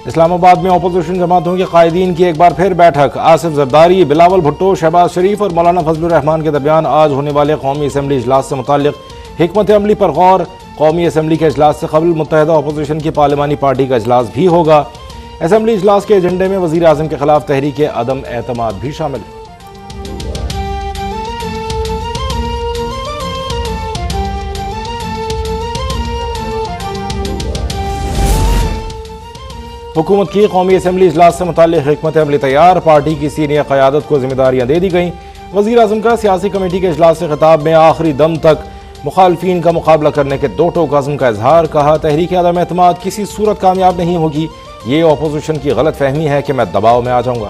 इस्लामाबाद में अपोजिशन जमातों के कायदीन की एक बार फिर बैठक। आसिफ जरदारी, बिलावल भुट्टो, शहबाज शरीफ और मौलाना फजलुर रहमान के दरमियान आज होने वाले कौमी असम्बली इजलास से मुताल्लिक हिकमत अमली पर गौर। कौमी असम्बली के इजलास से कबल मुत्तहिदा अपोजिशन की पार्लिमानी पार्टी का इजलास भी होगा। असम्बली इजलास के एजेंडे में वज़ीर आज़म के खिलाफ तहरीक अदम एतमाद भी शामिल है। हुकूमत की कौमी असम्बली इजलास से मुताल्लिक हिकमत अमली तैयार। पार्टी की सीनियर क़यादत को जिम्मेदारियां दे दी गई। वज़ीर आज़म का सियासी कमेटी के इजलास से खिताब में आखिरी दम तक मुखालफीन का मुकाबला करने के दो टोक अज़्म का इजहार। कहा, तहरीक अदम एतमाद किसी सूरत कामयाब नहीं होगी। ये अपोजिशन की गलत फहमी है कि मैं दबाव में आ जाऊंगा।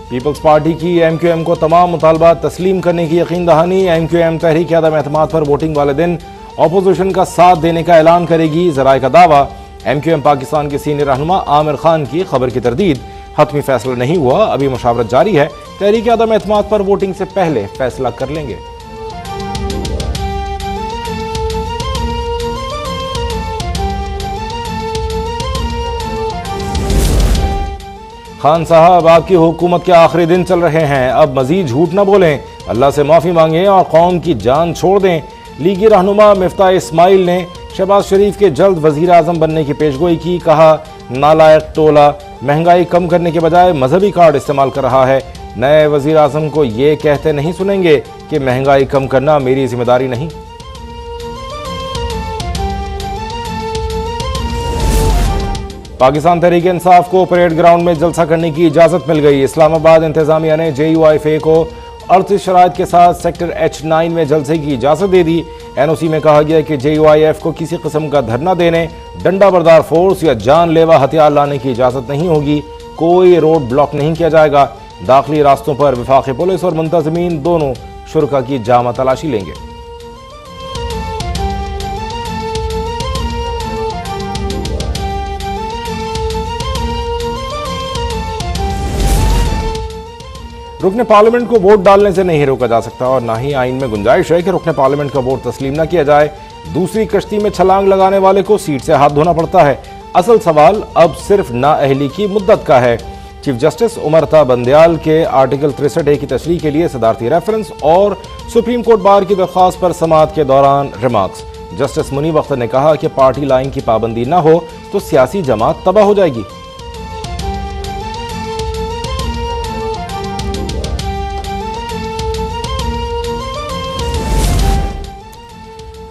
पीपल्स पार्टी की MQM को तमाम मुतालबात तस्लीम करने की यकीन दहानी। MQM तहरीक अदम एतमाद पर वोटिंग वाले दिन अपोजिशन का साथ देने का ऐलान करेगी। ज़राए का दावा, MQM पाकिस्तान के सीनियर रहनुमा आमिर खान की खबर की तरदीद। हतमी फैसला नहीं हुआ, अभी मुशावरत जारी है। तहरीक अदम एतमाद पर वोटिंग से पहले फैसला कर लेंगे। खान साहब, आपकी हुकूमत के आखिरी दिन चल रहे हैं, अब मजीद झूठ न बोलें, अल्लाह से माफ़ी मांगें और कौम की जान छोड़ दें। लीगी रहनुमा मिफ्ता इस्माइल ने शहबाज शरीफ के जल्द वज़ीर आज़म बनने की पेशगोई की। कहा, नालायक टोला महंगाई कम करने के बजाय मजहबी कार्ड इस्तेमाल कर रहा है। नए वज़ीर आज़म को ये कहते नहीं सुनेंगे कि महंगाई कम करना मेरी जिम्मेदारी नहीं। पाकिस्तान तहरीक इंसाफ को परेड ग्राउंड में जलसा करने की इजाज़त मिल गई। इस्लामाबाद इंतजामिया ने JUIFA को 38 शराइत के साथ सेक्टर H9 में जलसे की इजाज़त दे दी। NOC में कहा गया कि JUIF को किसी किस्म का धरना देने, डंडा बरदार फोर्स या जानलेवा हथियार लाने की इजाज़त नहीं होगी। कोई रोड ब्लॉक नहीं किया जाएगा। दाखिली रास्तों पर वफाकी पुलिस और मुंतज़मीन दोनों शुरका की जामा तलाशी लेंगे। रुकने पार्लियामेंट को वोट डालने से नहीं रोका जा सकता और ना ही आइन में गुंजाइश है कि रुकने पार्लियामेंट का वोट तस्लीम न किया जाए। दूसरी कश्ती में छलांग लगाने वाले को सीट से हाथ धोना पड़ता है। असल सवाल अब सिर्फ नाअहली की मुद्दत का है। चीफ जस्टिस उमरता बंदयाल के आर्टिकल 63A की तशरीह के लिए सदारती रेफरेंस और सुप्रीम कोर्ट बार की दरख्वास्त पर समाअत के दौरान रिमार्क्स। जस्टिस मुनीब अख्तर ने कहा कि पार्टी लाइन की पाबंदी न हो तो सियासी जमात तबाह हो जाएगी।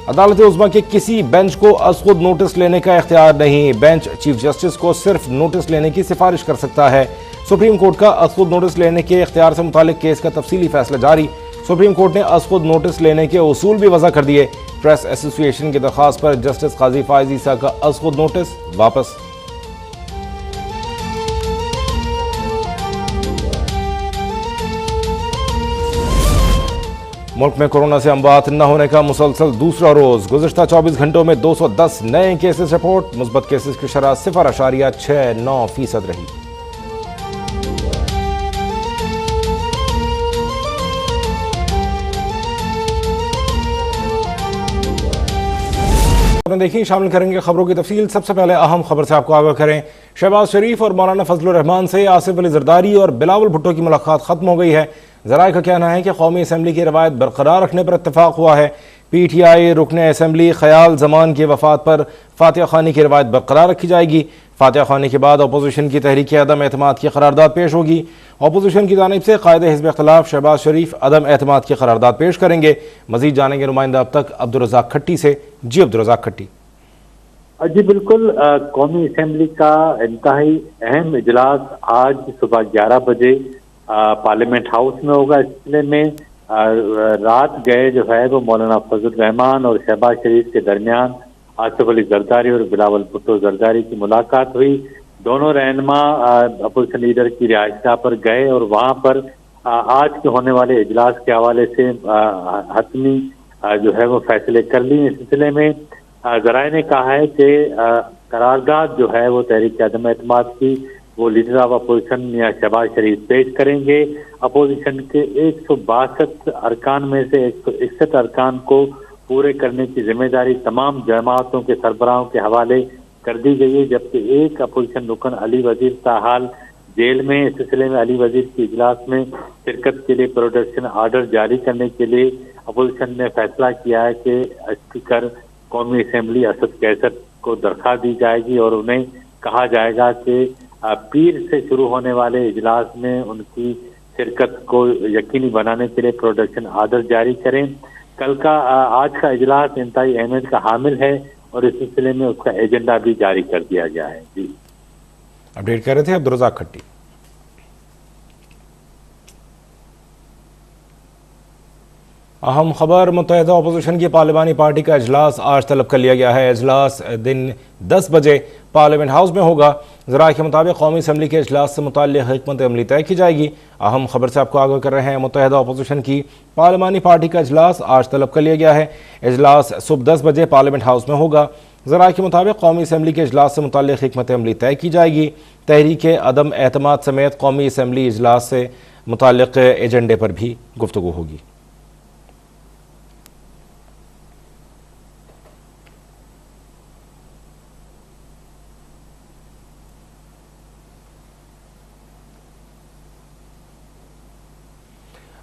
अदालत उज़्मा के किसी बेंच को अज़-खुद नोटिस लेने का इख्तियार नहीं। बेंच चीफ जस्टिस को सिर्फ नोटिस लेने की सिफारिश कर सकता है। सुप्रीम कोर्ट का अज़-खुद नोटिस लेने के इख्तियार से मुतालिक केस का तफसीली फैसला जारी। सुप्रीम कोर्ट ने अज़-खुद नोटिस लेने के उसूल भी वज़ा कर दिए। प्रेस एसोसिएशन की दरख्वास्त पर जस्टिस काजी फायज़ ईसा का अज़-खुद नोटिस वापस। मुल्क में कोरोना से अमवात न होने का मुसलसल दूसरा रोज। गुज़िश्ता 24 घंटों में 210 नए केसेस रिपोर्ट। मुस्बत केसेस की शरह 0.69% रही। देखिए, शामिल करेंगे खबरों की तफसील। सबसे पहले अहम खबर से आपको आगाह करें। शहबाज शरीफ और मौलाना फजलुर रहमान से आसिफ अली जरदारी और बिलावल भुट्टो की मुलाकात खत्म हो गई है। ज़राए का कहना है कि कौमी असम्बली की रवायत बरकरार रखने पर इत्तफाक हुआ है। PTI रुकने असम्बली ख्याल जमान की वफात पर फातिहा खानी की रवायत बरकरार रखी जाएगी। फातिहा खानी के बाद अपोजिशन की तहरीक अदम एतमाद की करारदाद पेश होगी। अपोजिशन की जानिब से कायदे हिज़्ब इख्तिलाफ शहबाज शरीफ अदम एतमाद की करारदाद पेश करेंगे। मजीद जानेंगे नुमाइंदा अब तक अब्दुल रज़ाक खट्टी से। जी अब्दुल रज़ाक खट्टी। जी बिल्कुल, कौमी असम्बली का इंतहाई अहम इजलास आज सुबह 11 बजे पार्लियामेंट हाउस में होगा। इस सिलसिले में रात गए जो है वो मौलाना फजलुर रहमान और शहबाज शरीफ के दरमियान आसिफ अली जरदारी और बिलावल भुट्टो जरदारी की मुलाकात हुई। दोनों रहनुमा अपोजिशन लीडर की रिहाइशगाह पर गए और वहाँ पर आज के होने वाले इजलास के हवाले से हतमी जो है वो फैसले कर लिए। इस सिलसिले में जराए ने कहा है कि करारदाद जो है वो तहरीक अदम एतमाद की वो लीडर ऑफ अपोजिशन मियां शहबाज शरीफ पेश करेंगे। अपोजिशन के 162 अरकान में से 161 अरकान को पूरे करने की जिम्मेदारी तमाम जमातों के सरबराहों के हवाले कर दी गई है, जबकि एक अपोजिशन रुकन अली वजीर ताहाल जेल में। इस सिलसिले में अली वजीर की इजलास में शिरकत के लिए प्रोटेक्शन ऑर्डर जारी करने के लिए अपोजिशन ने फैसला किया है कि स्पीकर कौमी असेंबली असद कैसर को दरख्वास्त दी जाएगी और उन्हें कहा जाएगा कि पीर से शुरू होने वाले इजलास में उनकी शिरकत को यकीनी बनाने के लिए प्रोटेक्शन ऑर्डर जारी करें। आज का इजलास इंतहाई अहमियत का हामिल है और इस सिलसिले में उसका एजेंडा भी जारी कर दिया गया है। जी, अपडेट कर रहे थे अब्दुल रज़ाक खट्टी। अहम खबर, मुत्तहिदा अपोजिशन की पार्लिमानी पार्टी का इजलास आज तलब कर लिया गया है। इजलास दिन 10 बजे पार्लियामेंट हाउस में होगा। ज़राए के मुताबिक कौमी असम्बली के इजलास से मुताल्लिक़ हिकमत अमली तय की जाएगी। अहम खबर से आपको आगाह कर रहे हैं, मुत्तहिदा अपोजिशन की पार्लिमानी पार्टी का इजलास आज तलब कर लिया गया है। इजलास सुबह 10 बजे पार्लियामेंट हाउस में होगा। ज़राए के मुताबिक कौमी असम्बली के इजलास से मुताल्लिक़ हिकमत अमली तय की जाएगी। तहरीक अदम एतमाद समेत कौमी असम्बली इजलास से मुताल्लिक़ एजेंडे पर भी गुफ्तगू होगी।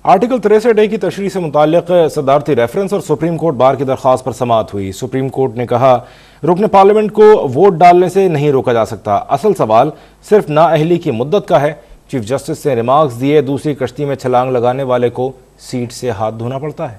आर्टिकल 63A की तशरीह से मुताल्लिक सदारती रेफरेंस और सुप्रीम कोर्ट बार की दरख्वास्त पर समाअत हुई। सुप्रीम कोर्ट ने कहा, रुकन पार्लियामेंट को वोट डालने से नहीं रोका जा सकता, असल सवाल सिर्फ नाअहली की मुद्दत का है। चीफ जस्टिस ने रिमार्क्स दिए, दूसरी कश्ती में छलांग लगाने वाले को सीट से हाथ धोना पड़ता है।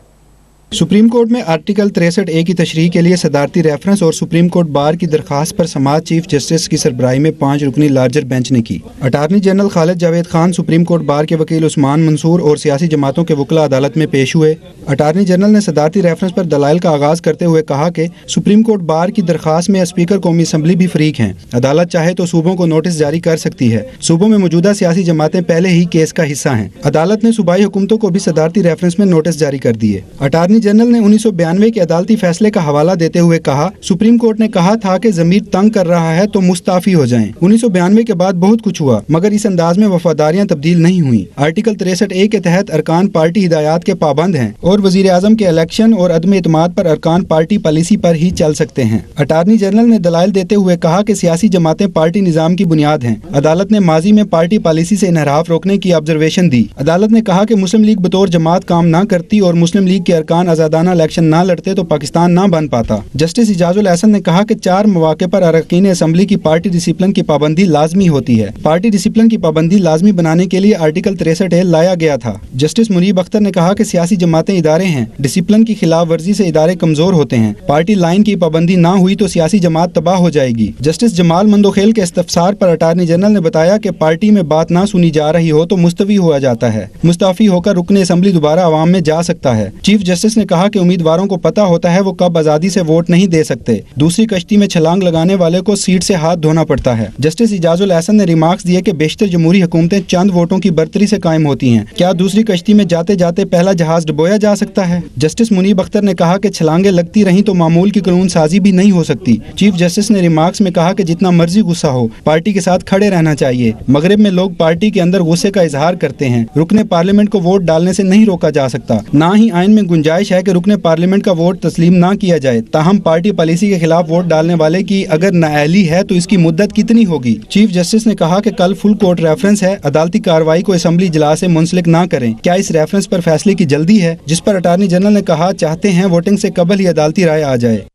सुप्रीम कोर्ट में आर्टिकल 63A की तशरीह के लिए सदारती रेफरेंस और सुप्रीम कोर्ट बार की दरखास्त पर समाअत चीफ जस्टिस की सरबराही में 5 रुकनी लार्जर बेंच ने की। Attorney general Khalid Javed Khan, supreme court bar के वकील उस्मान मंसूर और सियासी जमातों के वकला अदालत में पेश हुए। अटार्नी जनरल ने सदारती रेफरेंस पर दलाइल का आगाज करते हुए कहा कि सुप्रीम कोर्ट बार की दरखास्त में स्पीकर कौमी असम्बली भी फरीक हैं। अदालत चाहे तो सूबों को नोटिस जारी कर सकती है। सूबों में मौजूदा सियासी जमातें पहले ही केस का हिस्सा हैं। अदालत ने सूबाई हुकूमतों को भी सदारती रेफरेंस में नोटिस जारी कर दिए। अटार्नी जनरल ने 1992 के अदालती फैसले का हवाला देते हुए कहा, सुप्रीम कोर्ट ने कहा था कि ज़मीर तंग कर रहा है तो मुस्ताफी हो जाएं। 1992 के बाद बहुत कुछ हुआ, मगर इस अंदाज में वफादारियां तब्दील नहीं हुई। आर्टिकल 63A के तहत अरकान पार्टी हिदायत के पाबंद हैं और वजीर आजम के इलेक्शन और अदम एतमाद पर अरकान पार्टी पॉलिसी पर ही चल सकते हैं। अटार्नी जनरल ने दलाइल देते हुए कहा कि सियासी जमातें पार्टी निजाम की बुनियाद हैं। अदालत ने माजी में पार्टी पॉलिसी से इनहराफ रोकने की ऑब्जर्वेशन दी। अदालत ने कहा कि मुस्लिम लीग बतौर जमात काम न करती और मुस्लिम लीग के अरकान आजादाना इलेक्शन ना लड़ते तो पाकिस्तान ना बन पाता। जस्टिस इजाजुल एहसन ने कहा कि 4 मौके पर अरकान असम्बली की पार्टी डिसिप्लिन की पाबंदी लाजमी होती है। पार्टी डिसिप्लिन की पाबंदी लाजमी बनाने के लिए आर्टिकल 63A लाया गया था। जस्टिस मुनीब अख्तर ने कहा कि सियासी जमातें इदारे हैं, डिसिप्लिन की खिलाफ वर्जी से इदारे कमजोर होते हैं। पार्टी लाइन की पाबंदी ना हुई तो सियासी जमात तबाह हो जाएगी। जस्टिस जमाल मंदोखेल के इस्तफसार पर अटार्नी जनरल ने बताया कि पार्टी में बात ना सुनी जा रही हो तो मुस्तवी हुआ जाता है। मुस्ताफी होकर रुकने असम्बली दोबारा अवाम में जा सकता है। चीफ जस्टिस ने कहा कि उम्मीदवारों को पता होता है वो कब आजादी से वोट नहीं दे सकते। दूसरी कश्ती में छलांग लगाने वाले को सीट से हाथ धोना पड़ता है। जस्टिस इजाजुल एहसन ने रिमार्क्स दिए कि बेशतर जमहूरी हुकूमतें चंद वोटों की बर्तरी से कायम होती हैं। क्या दूसरी कश्ती में जाते जाते पहला जहाज डुबोया जा सकता है? जस्टिस मुनीब अख्तर ने कहा कि छलांगे लगती रहीं तो मामूल की कानून साजी भी नहीं हो सकती। चीफ जस्टिस ने रिमार्क्स में कहा कि जितना मर्जी गुस्सा हो, पार्टी के साथ खड़े रहना चाहिए। मगरिब में लोग पार्टी के अंदर गुस्से का इजहार करते हैं। रुकने पार्लियामेंट को वोट डालने से नहीं रोका जा सकता। ना ही आइन में गुंजाइश है कि रुकने पार्लियामेंट का वोट तस्लीम ना किया जाए। ताहम पार्टी पॉलिसी के खिलाफ वोट डालने वाले की अगर नाअहली है तो इसकी मुद्दत कितनी होगी? चीफ जस्टिस ने कहा कि कल फुल कोर्ट रेफरेंस है, अदालती कार्रवाई को असम्बली इजलास से मुंसलिक ना करें। क्या इस रेफरेंस पर फैसले की जल्दी है? जिस पर अटार्नी जनरल ने कहा चाहते हैं वोटिंग से कबल ही अदालती राय आ जाए।